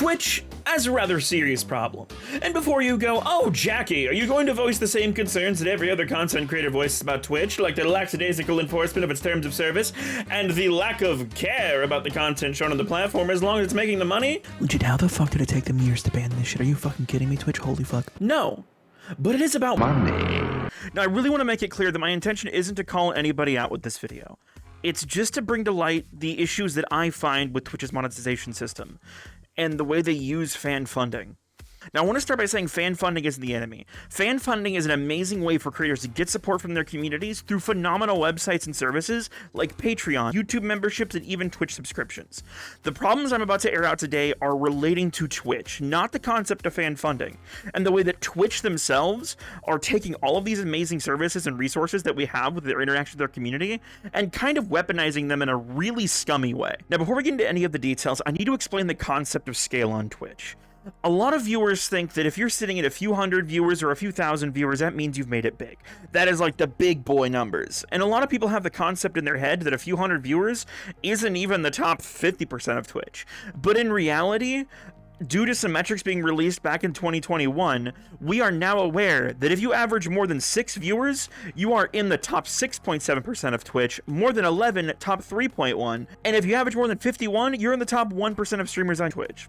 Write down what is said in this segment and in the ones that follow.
Twitch has a rather serious problem. And before you go, oh, Jackie, are you going to voice the same concerns that every other content creator voices about Twitch, like the lackadaisical enforcement of its terms of service, and the lack of care about the content shown on the platform as long as it's making the money? Legit, how the fuck did it take them years to ban this shit? Are you fucking kidding me, Twitch? Holy fuck. No. But it is about money. Now, I really want to make it clear that my intention isn't to call anybody out with this video. It's just to bring to light the issues that I find with Twitch's monetization system and the way they use fan funding. Now, I want to start by saying fan funding isn't the enemy. Fan funding is an amazing way for creators to get support from their communities through phenomenal websites and services like Patreon, YouTube memberships, and even Twitch subscriptions. The problems I'm about to air out today are relating to Twitch, not the concept of fan funding, and the way that Twitch themselves are taking all of these amazing services and resources that we have with their interaction with their community and kind of weaponizing them in a really scummy way. Now, before we get into any of the details, I need to explain the concept of scale on Twitch. A lot of viewers think that if you're sitting at a few hundred viewers or a few thousand viewers, that means you've made it big. That is like the big boy numbers. And a lot of people have the concept in their head that a few hundred viewers isn't even the top 50% of Twitch. But in reality, due to some metrics being released back in 2021, we are now aware that if you average more than 6 viewers, you are in the top 6.7% of Twitch, more than 11, top 3.1, and if you average more than 51, you're in the top 1% of streamers on Twitch.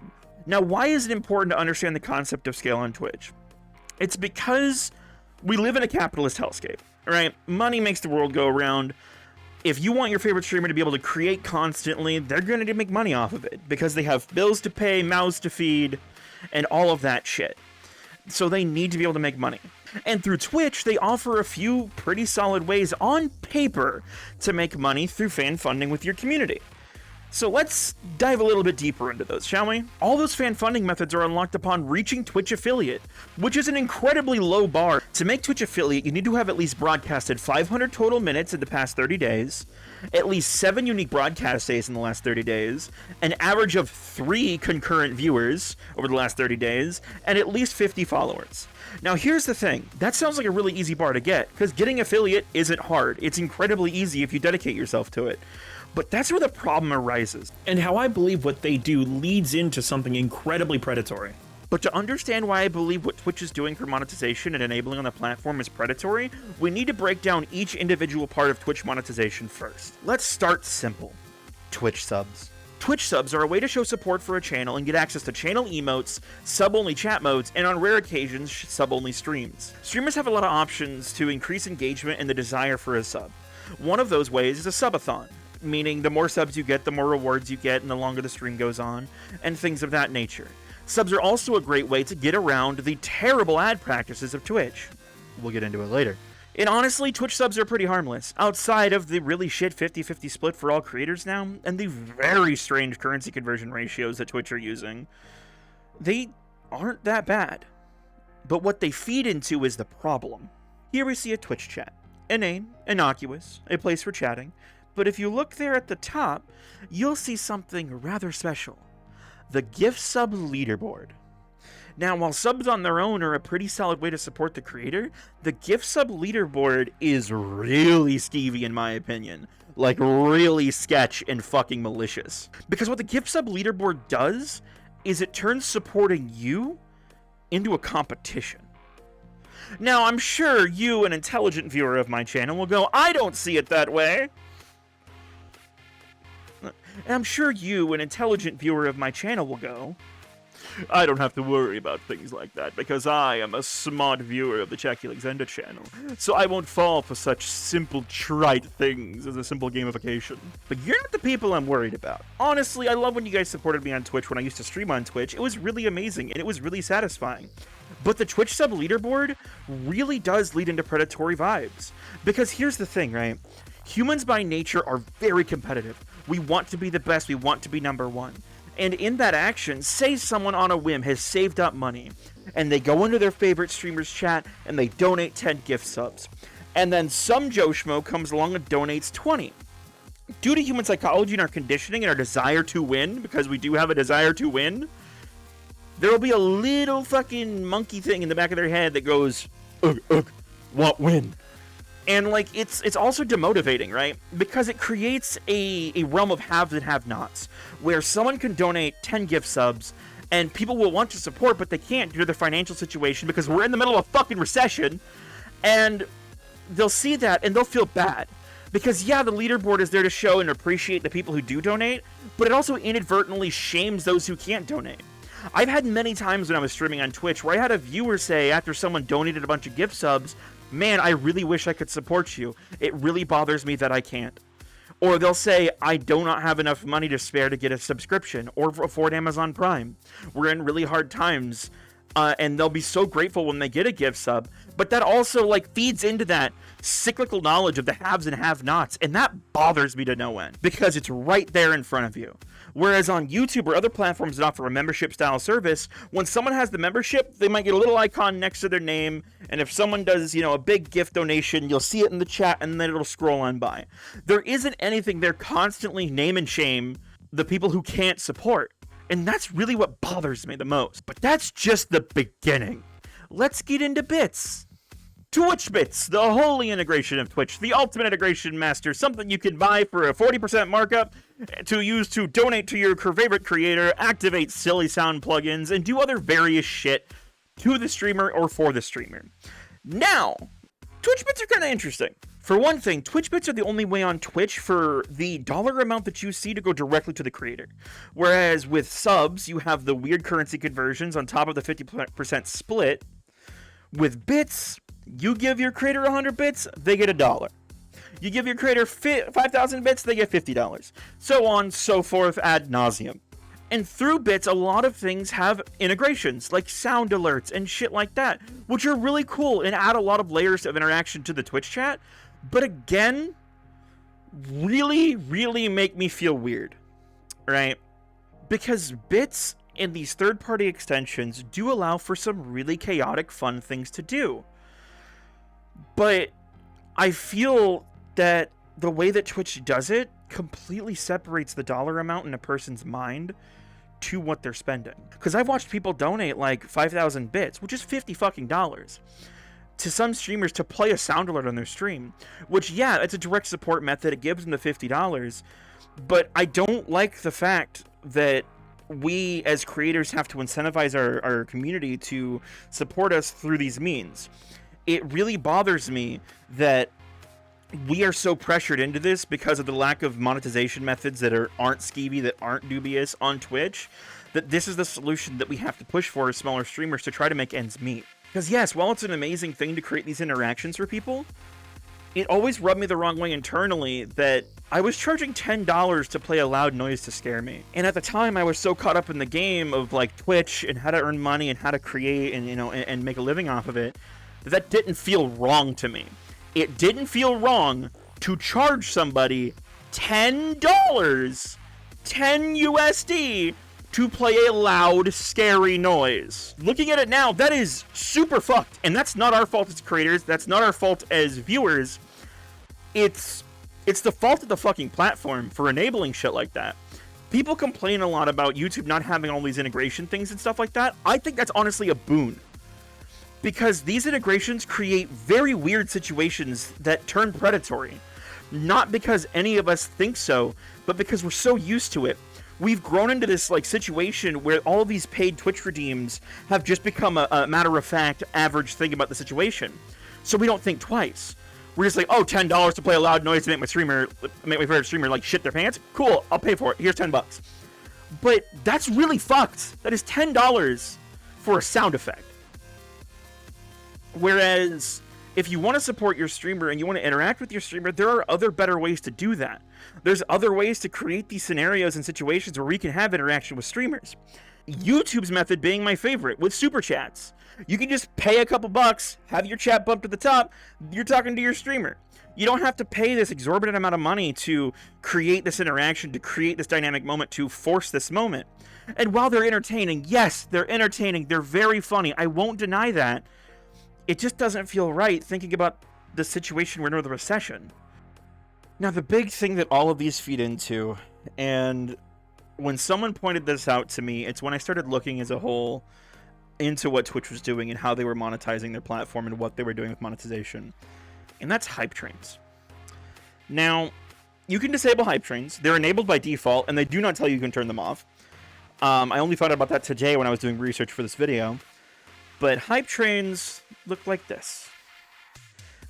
Now, why is it important to understand the concept of scale on Twitch? It's because we live in a capitalist hellscape, right? Money makes the world go around. If you want your favorite streamer to be able to create constantly, they're going to make money off of it because they have bills to pay, mouths to feed, and all of that shit. So they need to be able to make money. And through Twitch, they offer a few pretty solid ways on paper to make money through fan funding with your community. So let's dive a little bit deeper into those, shall we? All those fan funding methods are unlocked upon reaching Twitch Affiliate, which is an incredibly low bar. To make Twitch Affiliate, you need to have at least broadcasted 500 total minutes in the past 30 days, at least 7 unique broadcast days in the last 30 days, an average of 3 concurrent viewers over the last 30 days, and at least 50 followers. Now, here's the thing. That sounds like a really easy bar to get, because getting Affiliate isn't hard. It's incredibly easy if you dedicate yourself to it. But that's where the problem arises, and how I believe what they do leads into something incredibly predatory. But to understand why I believe what Twitch is doing for monetization and enabling on the platform is predatory, we need to break down each individual part of Twitch monetization first. Let's start simple. Twitch subs. Twitch subs are a way to show support for a channel and get access to channel emotes, sub-only chat modes, and on rare occasions, sub-only streams. Streamers have a lot of options to increase engagement and the desire for a sub. One of those ways is a subathon, meaning the more subs you get, the more rewards you get, and the longer the stream goes on, and things of that nature. Subs are also a great way to get around the terrible ad practices of Twitch. We'll get into it later. And honestly, Twitch subs are pretty harmless, outside of the really shit 50-50 split for all creators now, and the very strange currency conversion ratios that Twitch are using. They aren't that bad. But what they feed into is the problem. Here we see a Twitch chat. Inane, innocuous, a place for chatting. But if you look there at the top, you'll see something rather special. The gift sub leaderboard. Now, while subs on their own are a pretty solid way to support the creator, the gift sub leaderboard is really skeevy in my opinion. Like really sketch and fucking malicious. Because what the gift sub leaderboard does is it turns supporting you into a competition. Now, I'm sure you, an intelligent viewer of my channel, will go, I don't see it that way. And I'm sure you, an intelligent viewer of my channel, will go, I don't have to worry about things like that because I am a smart viewer of the Jackie Alexander channel, so I won't fall for such simple, trite things as a simple gamification. But you're not the people I'm worried about. Honestly, I love when you guys supported me on Twitch when I used to stream on Twitch. It was really amazing, and it was really satisfying. But the Twitch sub leaderboard really does lead into predatory vibes. Because here's the thing, right? Humans by nature are very competitive. We want to be the best, we want to be number one. And in that action, say someone on a whim has saved up money, and they go into their favorite streamer's chat, and they donate 10 gift subs. And then some Joe Schmo comes along and donates 20. Due to human psychology and our conditioning and our desire to win, because we do have a desire to win, there will be a little fucking monkey thing in the back of their head that goes, ugh, ugh, what win? And, like, it's also demotivating, right? Because it creates a realm of haves and have-nots, where someone can donate 10 gift subs, And people will want to support, but they can't due to their financial situation because we're in the middle of a fucking recession. And they'll see that and they'll feel bad. Because, yeah, the leaderboard is there to show and appreciate the people who do donate, but it also inadvertently shames those who can't donate. I've had many times when I was streaming on Twitch where I had a viewer say after someone donated a bunch of gift subs, man, I really wish I could support you. It really bothers me that I can't. Or they'll say, I do not have enough money to spare to get a subscription or afford Amazon Prime. We're in really hard times. And they'll be so grateful when they get a gift sub. But that also, like, feeds into that cyclical knowledge of the haves and have-nots. And that bothers me to no end. Because it's right there in front of you. Whereas on YouTube or other platforms that offer a membership-style service, when someone has the membership, they might get a little icon next to their name. And if someone does, you know, a big gift donation, you'll see it in the chat and then it'll scroll on by. There isn't anything there constantly name and shame the people who can't support. And that's really what bothers me the most. But that's just the beginning. Let's get into bits. Twitch Bits, the holy integration of Twitch, the ultimate integration master, something you can buy for a 40% markup to use to donate to your favorite creator, activate silly sound plugins, and do other various shit to the streamer or for the streamer. Now, Twitch Bits are kind of interesting. For one thing, Twitch Bits are the only way on Twitch for the dollar amount that you see to go directly to the creator. Whereas with subs, you have the weird currency conversions on top of the 50% split. With bits, you give your creator 100 bits, they get $1. You give your creator 5,000 bits, they get $50. So on, so forth, ad nauseum. And through bits, a lot of things have integrations, like sound alerts and shit like that, which are really cool and add a lot of layers of interaction to the Twitch chat. But again, really, really make me feel weird, right? Because bits and these third-party extensions do allow for some really chaotic, fun things to do. But I feel that the way that Twitch does it completely separates the dollar amount in a person's mind to what they're spending. Because I've watched people donate like 5,000 bits, which is $50 fucking dollars, to some streamers to play a sound alert on their stream, which, yeah, it's a direct support method. It gives them the $50, but I don't like the fact that we as creators have to incentivize our community to support us through these means. It really bothers me that we are so pressured into this because of the lack of monetization methods that aren't skeevy, that aren't dubious on Twitch, that this is the solution that we have to push for as smaller streamers to try to make ends meet. Because yes, while it's an amazing thing to create these interactions for people, it always rubbed me the wrong way internally that I was charging $10 to play a loud noise to scare me. And at the time, I was so caught up in the game of like Twitch and how to earn money and how to create and, you know, and make a living off of it, that didn't feel wrong to me. It didn't feel wrong to charge somebody $10, 10 USD, to play a loud, scary noise. Looking at it now, that is super fucked. And that's not our fault as creators. That's not our fault as viewers. It's the fault of the fucking platform for enabling shit like that. People complain a lot about YouTube not having all these integration things and stuff like that. I think that's honestly a boon. Because these integrations create very weird situations that turn predatory. Not because any of us think so, but because we're so used to it. We've grown into this like situation where all of these paid Twitch redeems have just become a matter-of-fact average thing about the situation. So we don't think twice. We're just like, oh, $10 to play a loud noise to make my favorite streamer like shit their pants? Cool, I'll pay for it. Here's $10. But that's really fucked. That is $10 for a sound effect. Whereas if you want to support your streamer and you want to interact with your streamer, there are other better ways to do that. There's other ways to create these scenarios and situations where we can have interaction with streamers. YouTube's method being my favorite, with super chats. You can just pay a couple bucks, have your chat bumped at the top, you're talking to your streamer. You don't have to pay this exorbitant amount of money to create this interaction, to create this dynamic moment, to force this moment. And while they're entertaining, yes, they're entertaining, they're very funny, I won't deny that. It just doesn't feel right thinking about the situation we're in with a recession. Now, the big thing that all of these feed into, and when someone pointed this out to me, it's when I started looking as a whole into what Twitch was doing and how they were monetizing their platform and what they were doing with monetization. And that's hype trains. Now, you can disable hype trains. They're enabled by default, and they do not tell you can turn them off. I only found out about that today when I was doing research for this video. But hype trains look like this.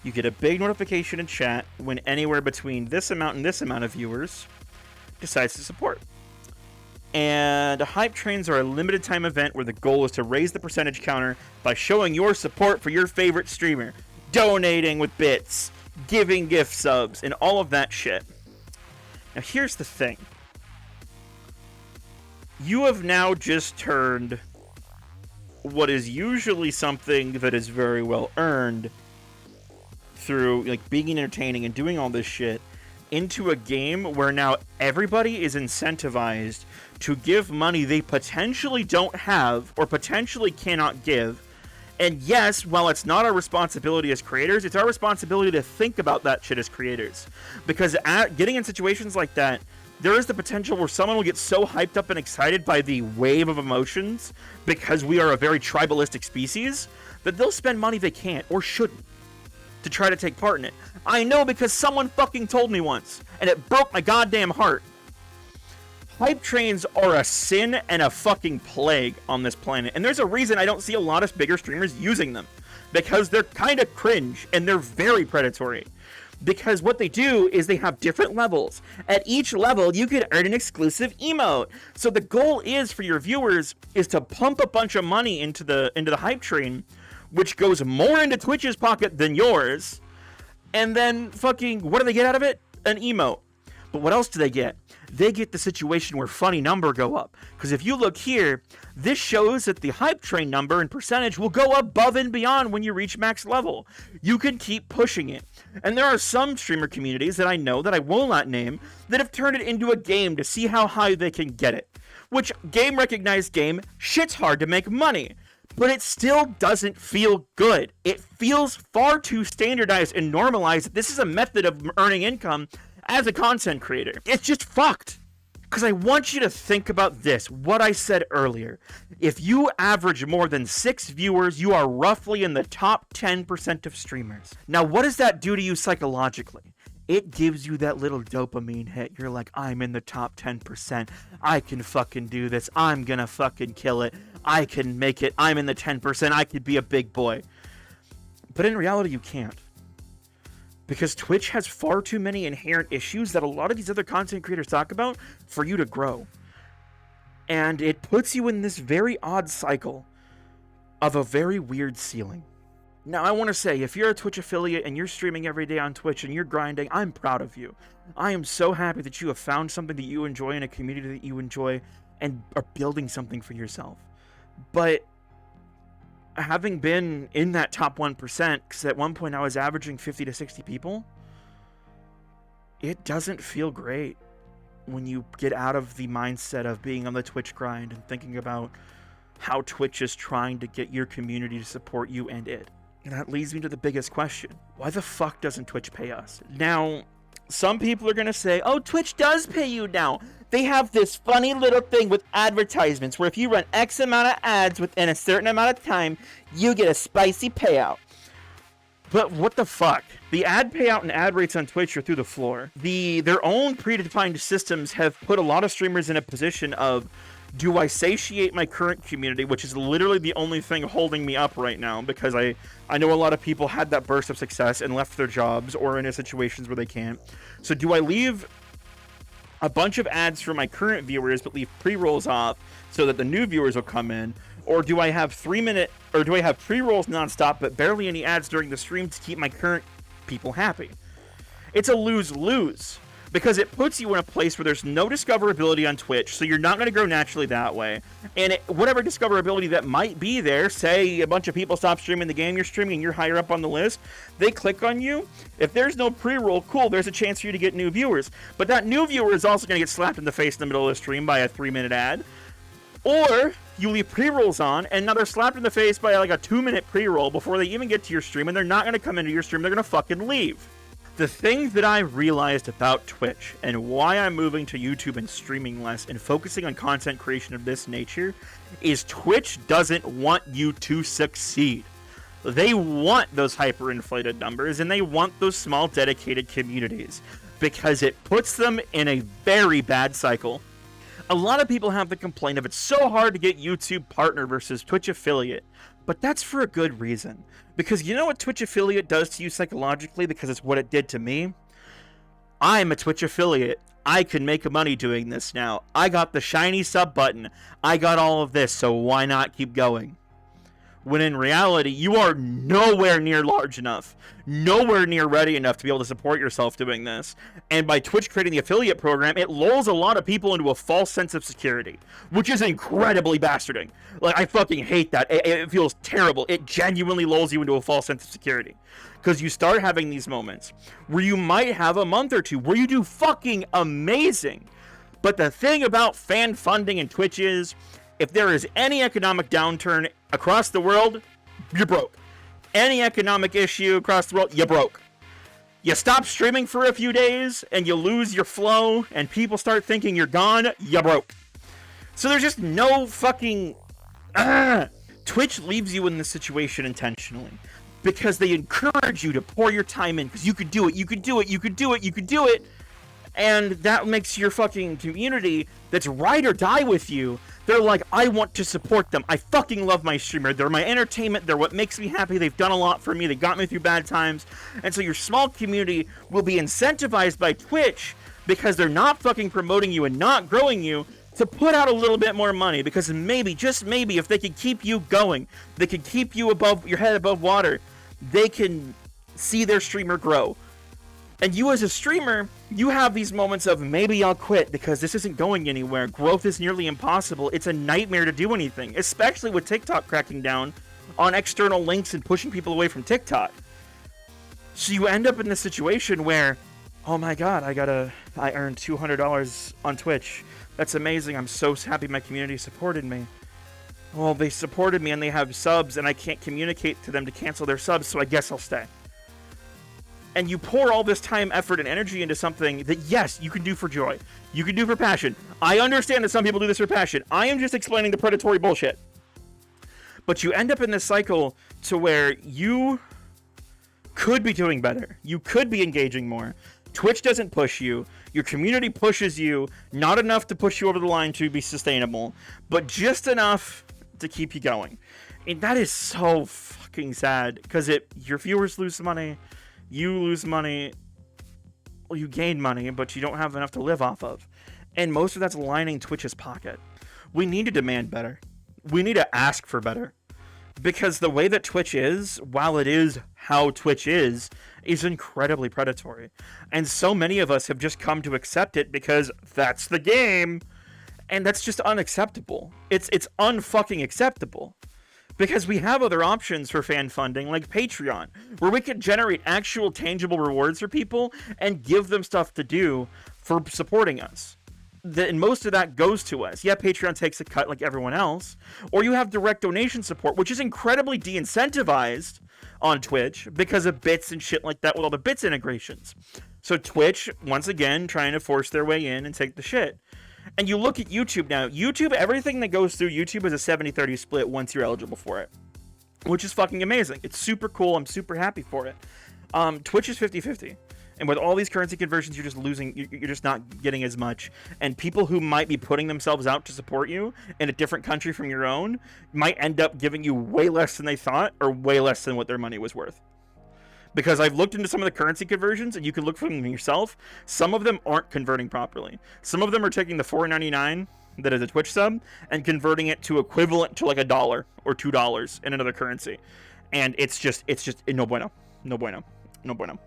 You get a big notification in chat when anywhere between this amount and this amount of viewers decides to support. And hype trains are a limited time event where the goal is to raise the percentage counter by showing your support for your favorite streamer, donating with bits, giving gift subs, and all of that shit. Now here's the thing. You have now just turned what is usually something that is very well earned through like being entertaining and doing all this shit into a game where now everybody is incentivized to give money they potentially don't have or potentially cannot give. And yes, while it's not our responsibility as creators, it's our responsibility to think about that shit as creators. Because getting in situations like that, there is the potential where someone will get so hyped up and excited by the wave of emotions because we are a very tribalistic species that they'll spend money they can't or shouldn't to try to take part in it. I know because someone fucking told me once, and it broke my goddamn heart. Hype trains are a sin and a fucking plague on this planet, and there's a reason I don't see a lot of bigger streamers using them. Because they're kind of cringe, and they're very predatory. Because what they do is they have different levels. At each level, you can earn an exclusive emote. So the goal is for your viewers is to pump a bunch of money into the hype train, which goes more into Twitch's pocket than yours. And then fucking, what do they get out of it? An emote. But what else do they get? They get the situation where funny number go up. Because if you look here, this shows that the hype train number and percentage will go above and beyond when you reach max level. You can keep pushing it. And there are some streamer communities that I know that I will not name that have turned it into a game to see how high they can get it. Which, game recognized game, shit's hard to make money. But it still doesn't feel good. It feels far too standardized and normalized that this is a method of earning income as a content creator. It's just fucked. Because I want you to think about this, what I said earlier. If you average more than 6 viewers, you are roughly in the top 10% of streamers. Now, what does that do to you psychologically? It gives you that little dopamine hit. You're like, I'm in the top 10%. I can fucking do this. I'm gonna fucking kill it. I can make it. I'm in the 10%. I could be a big boy. But in reality, you can't. Because Twitch has far too many inherent issues that a lot of these other content creators talk about for you to grow. And it puts you in this very odd cycle of a very weird ceiling. Now, I want to say, if you're a Twitch affiliate and you're streaming every day on Twitch and you're grinding, I'm proud of you. I am so happy that you have found something that you enjoy in a community that you enjoy and are building something for yourself. But having been in that top 1%, because at one point I was averaging 50 to 60 people, it doesn't feel great when you get out of the mindset of being on the Twitch grind and thinking about how Twitch is trying to get your community to support you and it. And that leads me to the biggest question. Why the fuck doesn't Twitch pay us? Now, some people are going to say, oh, Twitch does pay you now. They have this funny little thing with advertisements where if you run X amount of ads within a certain amount of time, you get a spicy payout. But what the fuck? The ad payout and ad rates on Twitch are through the floor. Their own predefined systems have put a lot of streamers in a position of, do I satiate my current community, which is literally the only thing holding me up right now, because I know a lot of people had that burst of success and left their jobs or in situations where they can't. So do I leave a bunch of ads for my current viewers but leave pre-rolls off so that the new viewers will come in? Or do I have do I have pre-rolls nonstop but barely any ads during the stream to keep my current people happy? It's a lose-lose. Because it puts you in a place where there's no discoverability on Twitch, so you're not going to grow naturally that way. And whatever discoverability that might be there, say a bunch of people stop streaming the game you're streaming and you're higher up on the list, they click on you. If there's no pre-roll, cool, there's a chance for you to get new viewers. But that new viewer is also going to get slapped in the face in the middle of the stream by a 3-minute ad. Or you leave pre-rolls on, and now they're slapped in the face by like a 2-minute pre-roll before they even get to your stream, and they're not going to come into your stream, they're going to fucking leave. The thing that I realized about Twitch and why I'm moving to YouTube and streaming less and focusing on content creation of this nature is Twitch doesn't want you to succeed. They want those hyperinflated numbers and they want those small dedicated communities because it puts them in a very bad cycle A lot of people have the complaint of it's so hard to get YouTube partner versus Twitch affiliate, but that's for a good reason. Because you know what Twitch affiliate does to you psychologically, because it's what it did to me? I'm a Twitch affiliate. I can make money doing this now. I got the shiny sub button. I got all of this, so why not keep going? When in reality, you are nowhere near large enough, nowhere near ready enough to be able to support yourself doing this. And by Twitch creating the affiliate program, it lulls a lot of people into a false sense of security, which is incredibly bastarding. Like, I fucking hate that. It feels terrible. It genuinely lulls you into a false sense of security. Because you start having these moments where you might have a month or two where you do fucking amazing. But the thing about fan funding and Twitch is, if there is any economic downturn across the world, you're broke. Any economic issue across the world, you're broke. You stop streaming for a few days, and you lose your flow, and people start thinking you're gone, you're broke. So there's just no fucking... Twitch leaves you in this situation intentionally. Because they encourage you to pour your time in, because you could do it, you could do it, you could do it, you could do it. And that makes your fucking community that's ride or die with you, they're like, I want to support them. I fucking love my streamer. They're my entertainment. They're what makes me happy. They've done a lot for me. They got me through bad times. And so your small community will be incentivized by Twitch, because they're not fucking promoting you and not growing you, to put out a little bit more money. Because maybe, just maybe, if they could keep you going, they could keep you above, your head above water, they can see their streamer grow. And you as a streamer, you have these moments of, maybe I'll quit because this isn't going anywhere. Growth is nearly impossible. It's a nightmare to do anything, especially with TikTok cracking down on external links and pushing people away from TikTok. So you end up in this situation where, oh my god, I earned $200 on Twitch. That's amazing. I'm so happy my community supported me. Well, they supported me and they have subs, and I can't communicate to them to cancel their subs, so I guess I'll stay. And you pour all this time, effort, and energy into something that, yes, you can do for joy. You can do for passion. I understand that some people do this for passion. I am just explaining the predatory bullshit. But you end up in this cycle to where you could be doing better. You could be engaging more. Twitch doesn't push you. Your community pushes you. Not enough to push you over the line to be sustainable, but just enough to keep you going. And that is so fucking sad, because your viewers lose money. You lose money, well, you gain money, but you don't have enough to live off of. And most of that's lining Twitch's pocket. We need to demand better. We need to ask for better. Because the way that Twitch is, while it is how Twitch is incredibly predatory. And so many of us have just come to accept it because that's the game. And that's just unacceptable. It's unfucking acceptable. Because we have other options for fan funding, like Patreon, where we can generate actual tangible rewards for people and give them stuff to do for supporting us. And most of that goes to us. Yeah, Patreon takes a cut like everyone else. Or you have direct donation support, which is incredibly de-incentivized on Twitch because of bits and shit like that with all the bits integrations. So Twitch, once again, trying to force their way in and take the shit. And you look at YouTube now. YouTube, everything that goes through YouTube is a 70-30 split once you're eligible for it, which is fucking amazing. It's super cool. I'm super happy for it. Twitch is 50-50. And with all these currency conversions, you're just losing. You're just not getting as much. And people who might be putting themselves out to support you in a different country from your own might end up giving you way less than they thought, or way less than what their money was worth. Because I've looked into some of the currency conversions, and you can look for them yourself. Some of them aren't converting properly. Some of them are taking the $4.99 that is a Twitch sub and converting it to equivalent to like $1 or $2 in another currency. And it's just no bueno. No bueno. No bueno.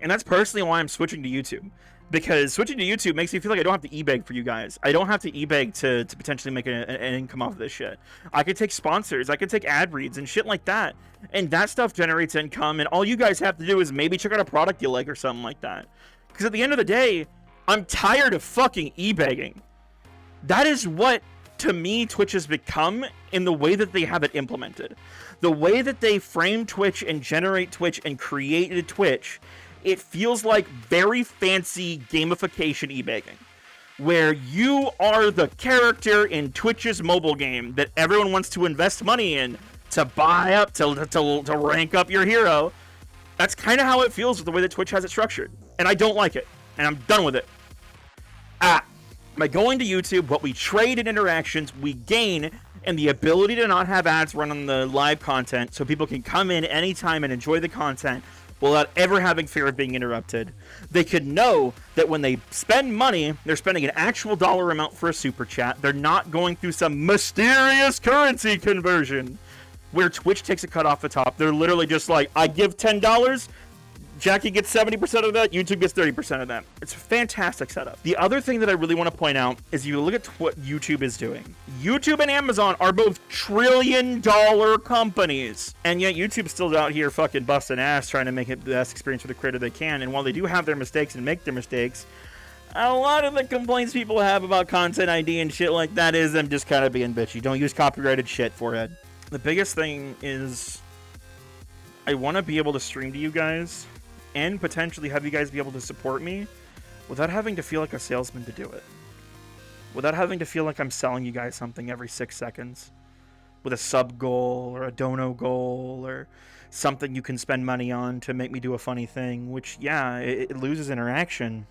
And that's personally why I'm switching to YouTube. Because switching to YouTube makes me feel like I don't have to e-beg for you guys. I don't have to e-beg to potentially make an income off of this shit. I could take sponsors. I could take ad reads and shit like that. And that stuff generates income. And all you guys have to do is maybe check out a product you like or something like that. Because at the end of the day, I'm tired of fucking e-begging. That is what, to me, Twitch has become in the way that they have it implemented. The way that they frame Twitch and generate Twitch and created Twitch, it feels like very fancy gamification e-begging, where you are the character in Twitch's mobile game that everyone wants to invest money in to buy up, to rank up your hero. That's kind of how it feels with the way that Twitch has it structured. And I don't like it. And I'm done with it. By going to YouTube, what we trade in interactions, we gain in the ability to not have ads run on the live content so people can come in anytime and enjoy the content without ever having fear of being interrupted. They could know that when they spend money, they're spending an actual dollar amount for a super chat. They're not going through some mysterious currency conversion where Twitch takes a cut off the top. They're literally just like, I give $10, Jackie gets 70% of that, YouTube gets 30% of that. It's a fantastic setup. The other thing that I really want to point out is you look at what YouTube is doing. YouTube and Amazon are both trillion-dollar companies, and yet YouTube's still out here fucking busting ass trying to make it the best experience for the creator they can. And while they do have their mistakes and make their mistakes, a lot of the complaints people have about content ID and shit like that is them just kind of being bitchy. Don't use copyrighted shit, forehead. The biggest thing is I want to be able to stream to you guys and potentially have you guys be able to support me without having to feel like a salesman to do it. Without having to feel like I'm selling you guys something every 6 seconds. With a sub goal or a dono goal or something you can spend money on to make me do a funny thing, which, yeah, it loses interaction.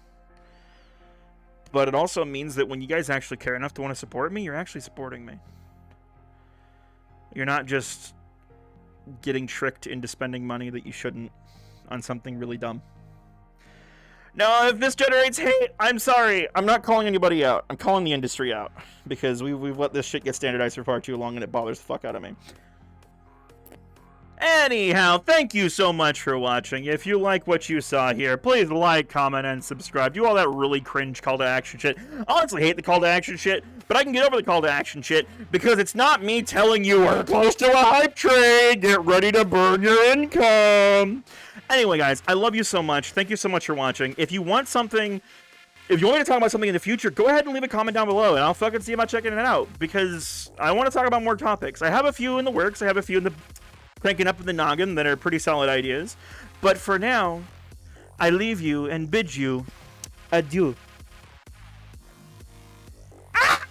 But it also means that when you guys actually care enough to want to support me, you're actually supporting me. You're not just getting tricked into spending money that you shouldn't on something really dumb. Now, if this generates hate, I'm sorry. I'm not calling anybody out. I'm calling the industry out. Because we've let this shit get standardized for far too long and it bothers the fuck out of me. Anyhow, thank you so much for watching. If you like what you saw here, please like, comment, and subscribe. Do all that really cringe call to action shit. I honestly hate the call to action shit, but I can get over the call to action shit because it's not me telling you we're close to a hype trade. Get ready to burn your income. Anyway, guys, I love you so much. Thank you so much for watching. If you want something, if you want me to talk about something in the future, go ahead and leave a comment down below, and I'll fucking see about checking it out because I want to talk about more topics. I have a few in the works. I have a few in the cranking up in the noggin that are pretty solid ideas. But for now, I leave you and bid you adieu.